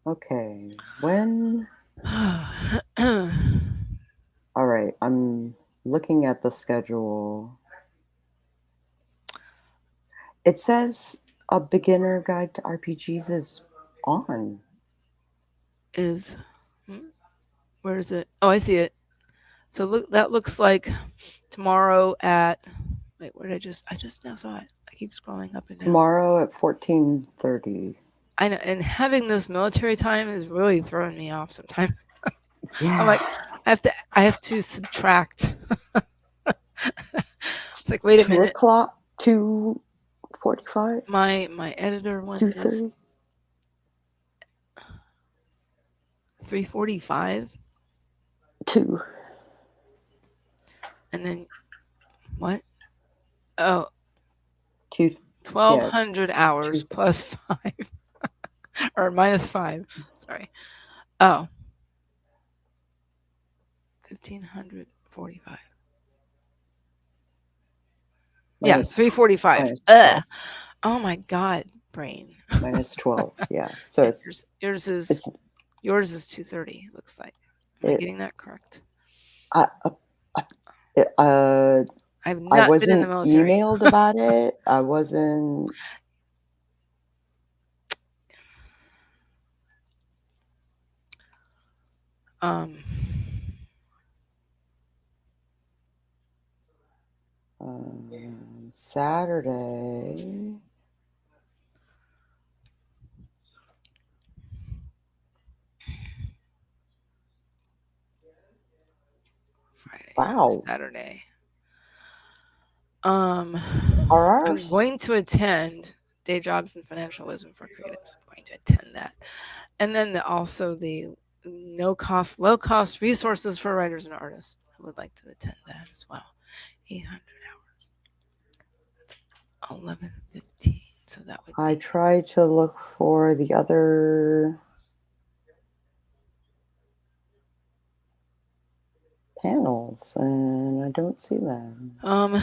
Okay. When all right, I'm looking at the schedule. It says a beginner guide to RPGs is on. Is hmm, where is it? Oh, I see it. So look, that looks like tomorrow at. Wait, where did I just now saw it. I keep scrolling up and down. Tomorrow at 14:30. I know, and having this military time is really throwing me off sometimes. I'm Yeah. like, I have to subtract. It's like, wait a Two minute. o'clock, 2:45, My editor one is 2:30. 3:45, Two. and then what? Oh, Two. Yeah. 1,200 hours Tuesday. plus 5 or minus 5. Sorry. Oh, 1,545. Yeah, Minus 3:45. minus Ugh. 12. Oh my god, brain. Minus 12. Yeah. So Yeah, it's is it's yours is 2:30. Looks like. Am I it. getting that correct? I, it, I've I not been in the wasn't military. emailed about it. I wasn't. Um, Saturday. Friday, Wow. Saturday. Um, Are I'm ours? going to attend Day Jobs and Financial Wisdom for Creatives. I'm going to attend that, and then also the no cost, low cost resources for writers and artists. I would like to attend that as well. 800 hours. That's 11:15. So that would I be tried to look for the other panels, and I don't see them. Um,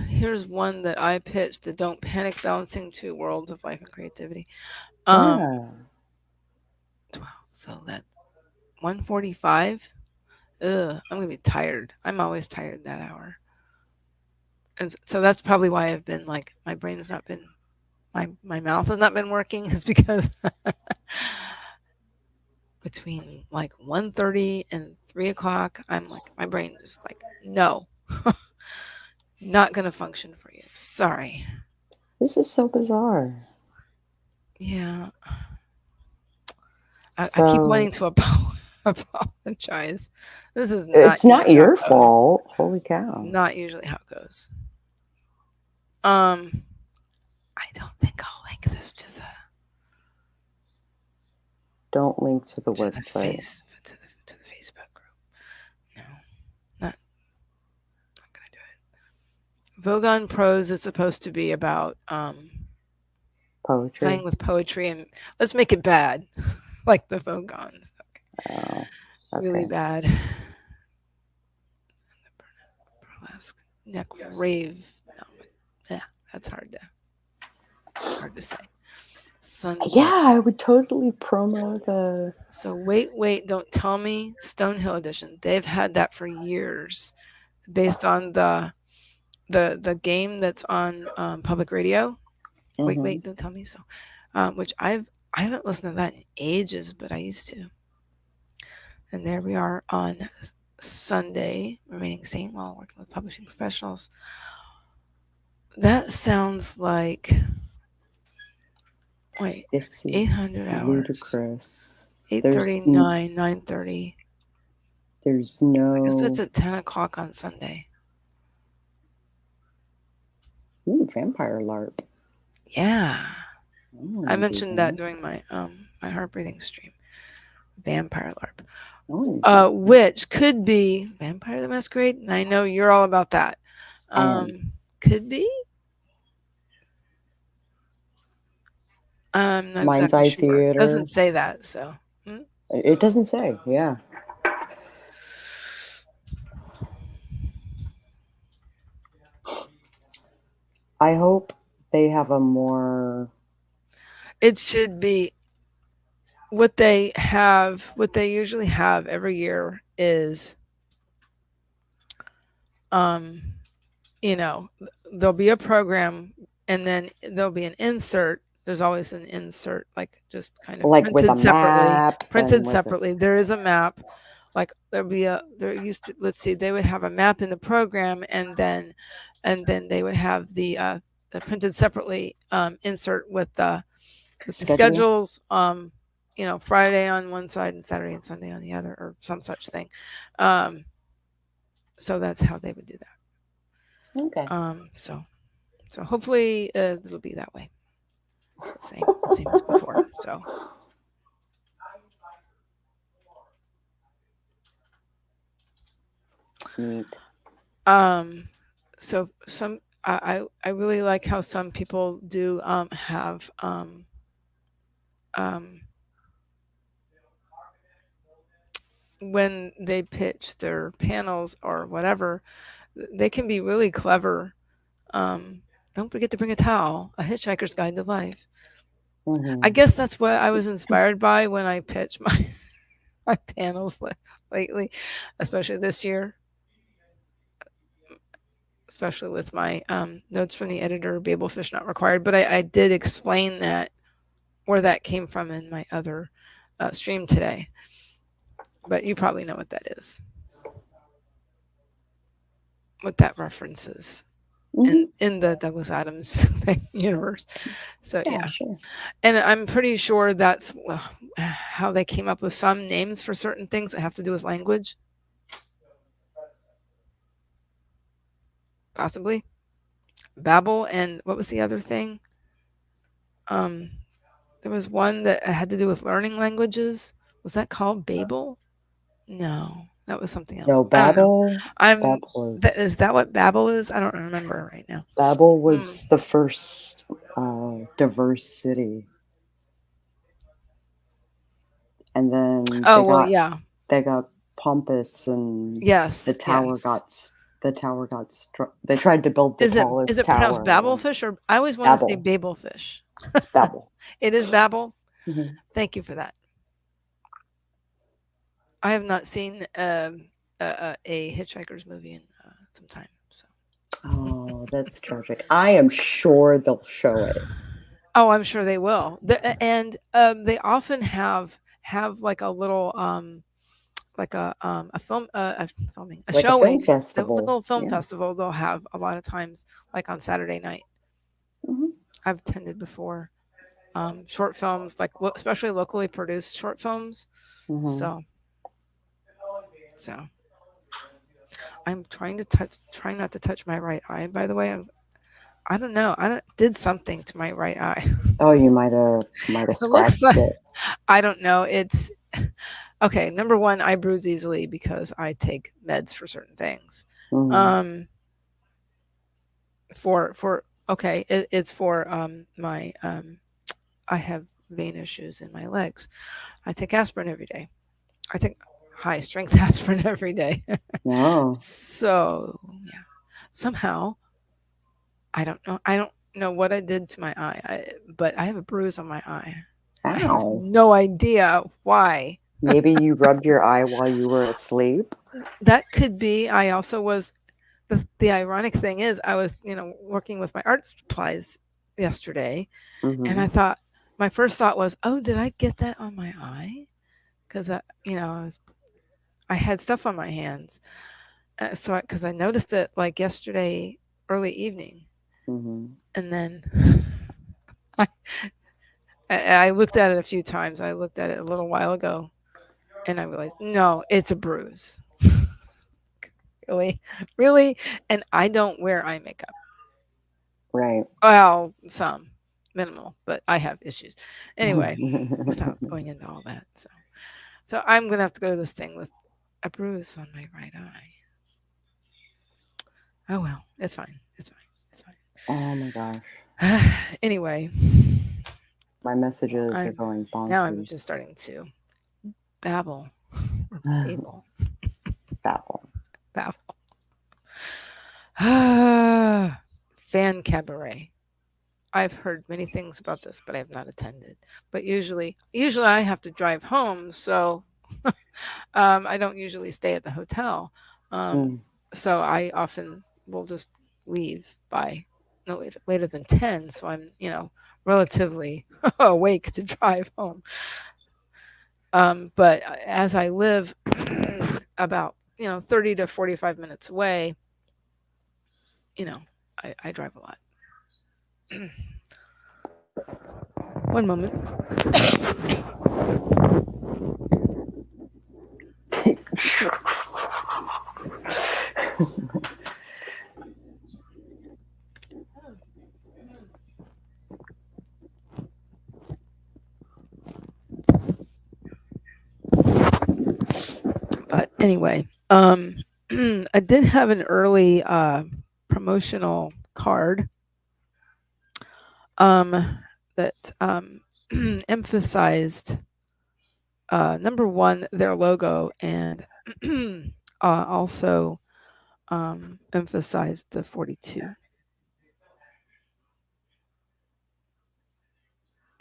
Here's one that I pitched: the Don't Panic Balancing Two Worlds of Life and Creativity. Um, Yeah, 12. So that 1:45. Ugh, I'm gonna be tired. I'm always tired that hour, and so that's probably why I've been like my brain's not been my mouth has not been working is because between like 1:30 and 3 o'clock, I'm like my brain just like no, not gonna function for you. Sorry. this is so bizarre. Yeah, I keep So wanting to apologize. This is not it's not usually how your it goes. fault. Holy cow. Not usually how it goes. Um, I don't think I'll link this Don't link to the to the website. to the Facebook group. No, not gonna do it. Vogon prose is supposed to be about Poetry. playing with poetry, and let's make it bad, like the Vogons. Oh, Really okay. bad. Burlesque, neck rave. No, yeah, that's hard to say. Sunblock. Yeah, I would totally promo the. So wait, don't tell me. Stonehill edition. They've had that for years, based on the game that's on public radio. Mhm. Wait, don't tell me so. Which I haven't listened to that in ages, but I used to. And there we are on Sunday, remaining sane while working with publishing professionals. That sounds like wait, This is 800 hours, ludicrous. There's 8:39, 9:30. there's I guess no that's at 10 o'clock on Sunday. vampire LARP. Yeah, I Do mentioned that that. during my heart breathing stream. Vampire LARP. I Which could be Vampire the Masquerade. And I know you're all about that. am. Could be. I'm not Mind's exactly Eye sure. It Theater. doesn't say that, so. It doesn't say. Yeah. I hope they have a more. It should be what they usually have every year is, um, you know, there'll be a program and then there'll be an insert. There's always an insert, like just kind of Like with a printed separately. map Printed and with a. separately. There is a map. Like there used to, let's see, they would have a map in the program, and then they would have the printed separately insert with the Schedule. schedules, Friday on one side and Saturday and Sunday on the other, or some such thing. So that's how they would do that. Okay. So hopefully it'll be that way, same as before. So Neat. so some I really like how some people do have um, when they pitch their panels or whatever, they can be really clever. Um, don't forget to bring a towel. A Hitchhiker's Guide to Life. I Mm-hmm. guess that's what I was inspired by when I pitch my panels lately, especially this year, especially with my notes from the editor, Babelfish Not Required. But I did explain that where that came from in my other stream today. But you probably know what that is, what that references Mm-hmm. in the Douglas Adams universe. So Yeah, yeah, sure. and I'm pretty sure that's how they came up with some names for certain things that have to do with language. Possibly Babel, and what was the other thing? Um, there was one that had to do with learning languages. Was that called Babel? No, that was something else. No, I don't know. Babel. I'm. Babel Is was. that what Babel is? I don't remember right now. Babel Mm. was the first diverse city, and then Oh well, yeah. they got pompous, and the Yes, tower yes. got the tower got struck. They tried to build the Is tallest it pronounced tower. And babelfish or I always want to say Babel. babelfish. It's Babel. It is babel. Hmm. Thank you for that. I have not seen a Hitchhiker's movie in some time. So. Oh, that's tragic. I am sure they'll show it. Oh, I'm sure they will. And they often have like a little a film a filming a Like a film showing the festival. little film Yeah. festival they'll have a lot of times like on Saturday night. Hmm. I've attended before. Short films like especially locally produced short films. Hmm. So so I'm trying not to touch my right eye. By the way, I don't know. I don't did something to my right eye. Oh, you might have It looks scratched like it. I don't know. It's okay. Number one, I bruise easily because I take meds for certain things. Hmm. Um, for okay, it's for my I have vein issues in my legs. I take aspirin every day. I take high strength aspirin every day. No. So yeah, somehow I don't know what I did to my eye, but I have a bruise on my eye. I have Ow. no idea why. Maybe you rubbed your eye while you were asleep. That could be. I also was the ironic thing is I was, working with my art supplies yesterday and I Hmm. thought my first thought was, "Oh, did I get that on my eye?" Cuz I had stuff on my hands. So cuz I noticed it like yesterday early evening Hmm. and then I I looked at it a few times. I looked at it a little while ago and I realized, "No, it's a bruise." Really? Really? And I don't wear eye makeup. Right. Well, some minimal, but I have issues. Anyway, without going into all that. So I'm gonna have to go to this thing with a bruise on my right eye. Oh well, it's fine. It's fine. It's Oh my gosh. fine. Anyway, My messages are I'm going now I'm bonkers. just starting to babble or babble. Babel. Babble. Fan cabaret. I've heard many things about this, but I have not attended. But usually I have to drive home, so I don't usually stay at the hotel. Um, Mm. so I often will just leave by no later than 10. So I'm, relatively awake to drive home. But as I live about, 30 to 45 minutes away, you know, I drive a lot. One moment. But anyway, I did have an early promotional card that emphasized number one their logo and also emphasized the 42.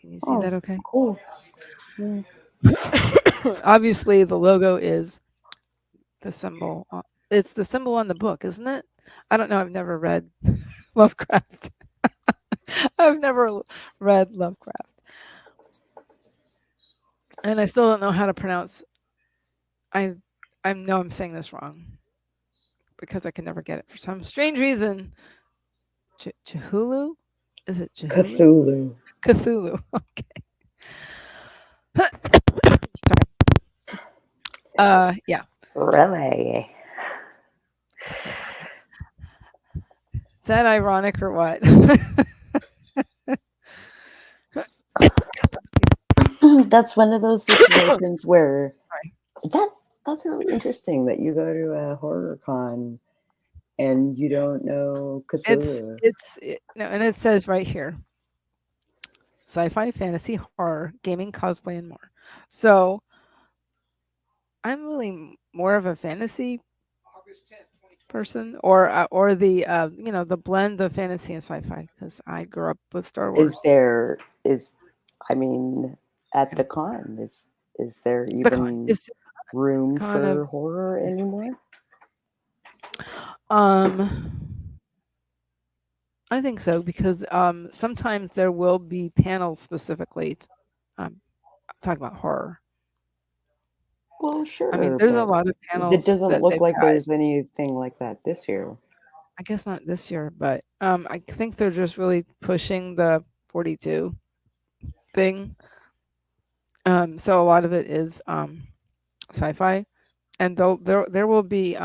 Can you see Oh, that? Okay. cool. Yeah. Obviously, the logo is the symbol. It's the symbol on the book, isn't it? I don't know. I've never read Lovecraft. I've never read Lovecraft, and I still don't know how to pronounce. I I know I'm saying this wrong because I can never get it for some strange reason. Chihulu? Is it Chihulu? Cthulhu. Cthulhu. Sorry. Yeah. Really? Is that ironic or what? That's one of those situations where Sorry. that that's really interesting that you go to a horror con and you don't know Cthulhu. No, and it says right here, sci-fi, fantasy, horror, gaming, cosplay, and more. So I'm really more of a fantasy person, or the the blend of fantasy and sci-fi, because I grew up with Star Is Wars. there is I mean, at And the con, is there the con even is room kind of for horror anymore? um I think so, because sometimes there will be panels specifically um talking about horror. Well, I mean, sure, there's a but lot of it panels doesn't that look they've like had. there's anything like that this year. I guess not this year, but I think they're just really pushing the 42 thing. So a lot of it is sci-fi, and there will be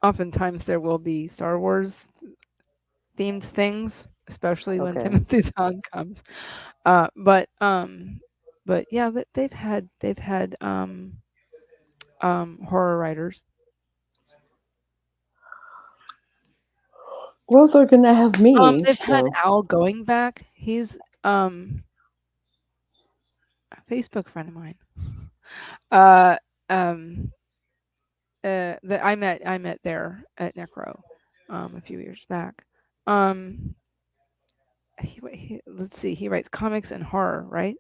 oftentimes there will be Star Wars themed things, especially when Okay. Timothy Zahn comes. Uh, but um, but yeah, they've had horror writers. Well, they're gonna have me, They've had so Al going back. He's a Facebook friend of mine. Uh, um, that I met there at Necro, a few years back. Um, let's see, he writes comics and horror, right?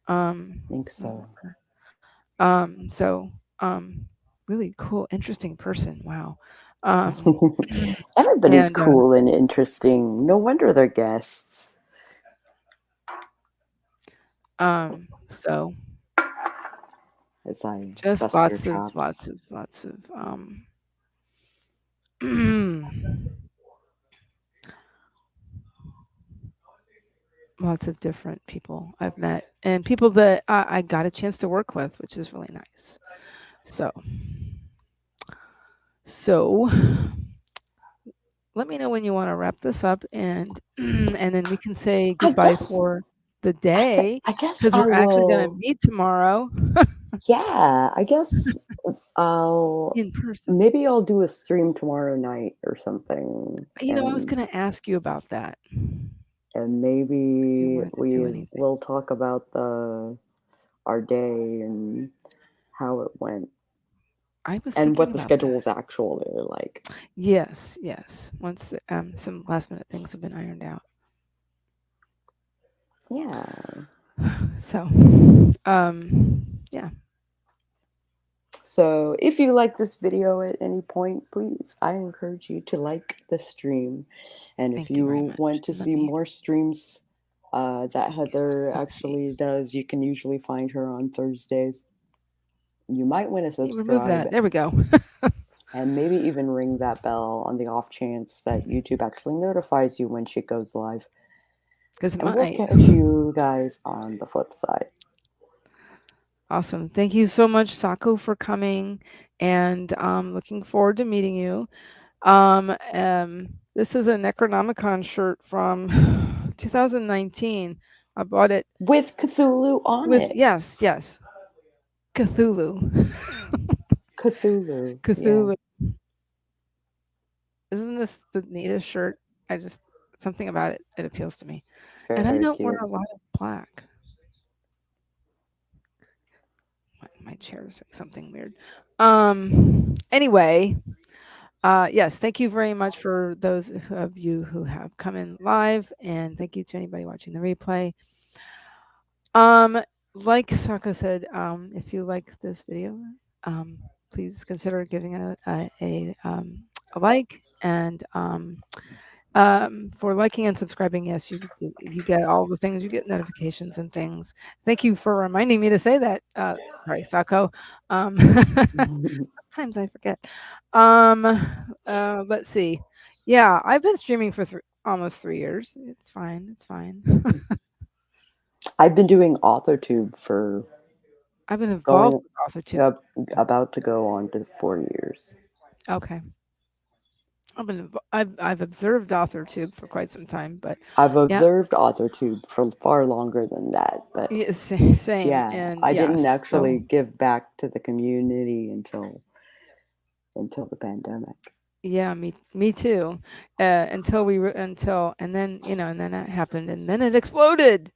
I think And so. horror. So really cool, interesting person. Wow. Um, Everybody's and cool and interesting. No wonder they're guests. so As I just bust your lots chops. of lots of lots of different people I've met, and people that I got a chance to work with, which is really nice. So, so let me know when you want to wrap this up, and and then we can say I goodbye guess for the day, I guess because I we're actually going to will. meet tomorrow Yeah, I guess I'll in person. maybe I'll do a stream tomorrow night or something, I was going to ask you about that. and If you maybe wanted to do we anything. will talk about the our day and how it went I was and thinking what the about that. schedule's actually like. Yes, yes. Once some last minute things have been ironed out. Yeah. So, yeah. So if you like this video at any point, please, I encourage you to like the stream. And if Thank you very you much. want to And let see me more streams that get, Heather let's see. actually does, you can usually find her on Thursdays. You might want to Hey, remove subscribe that. There we go. and maybe even ring that bell on the off chance that YouTube actually notifies you when she goes live. Because it And we'll might. catch you guys on the flip side. Awesome. Thank you so much, Sako, for coming, and looking forward to meeting you. This is a Necronomicon shirt from 2019. I bought it With Cthulhu on with, it. yes, yes, Cthulhu. Cthulhu, yeah. Cthulhu. Isn't this the neatest shirt? I just, something about it, it appeals to me. It's And I very don't wear cute. a lot of black. My chair is doing something weird. Anyway, yes, thank you very much for those of you who have come in live, and thank you to anybody watching the replay. Um, like Sako said, if you like this video, um, please consider giving it a like, and for liking and subscribing. Yes, you get all the things, you get notifications and things. Thank you for reminding me to say that. Sorry, Sako. Um, sometimes I forget. Um, let's see. Yeah, I've been streaming for almost 3 years. It's fine. It's fine. I've been doing AuthorTube for I've been involved going with AuthorTube. up, about to go on to 4 years. Okay. I've observed AuthorTube for quite some time, but I've yeah, observed AuthorTube for far longer than that, but same. yeah, And I didn't yes, actually so give back to the community until the pandemic. yeah, me too. Until until, and then and then that happened, and then it exploded.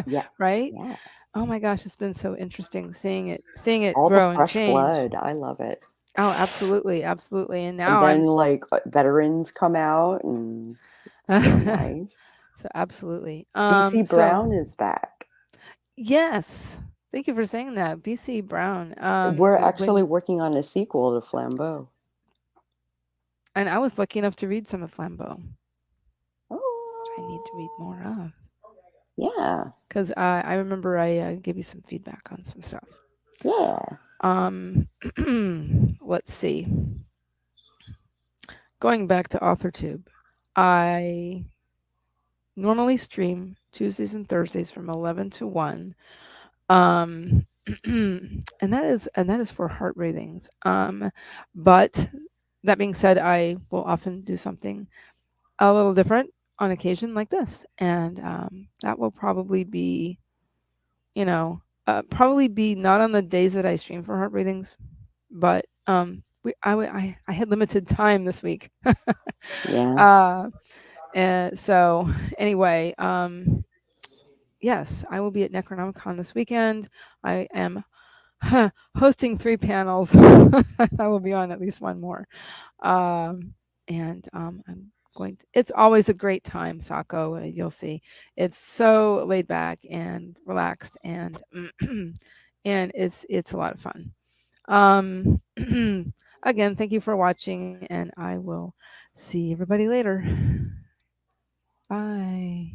Yeah, Right? yeah. Oh my gosh, it's been so interesting seeing it All the grow and fresh change. blood, I love it. Oh, absolutely, absolutely. And And now then, like, veterans come out, and it's so nice. so absolutely. BC So Brown is back. yes, thank you for saying that, BC Brown. We're actually When working on a sequel to Flambeau. and I was lucky enough to read some of Flambeau, which I need to read Oh, more of yeah, because I remember I gave you some feedback on some stuff. yeah. Um, let's see. Going back to AuthorTube, I normally stream Tuesdays and Thursdays from 11 to 1. Um, and that is for heart ratings. But that being said, I will often do something a little different on occasion like this, and that will probably be, probably be not on the days that I stream for heart ratings, but I had limited time this week. Yeah. uh, and so anyway, yes, I will be at Necronomicon this weekend. I am hosting 3 panels. I will be on at least one more. And I'm going to, it's always a great time, Sako. You'll see. It's so laid back and relaxed and and it's a lot of fun. Um again, thank you for watching and I will see everybody later. Bye.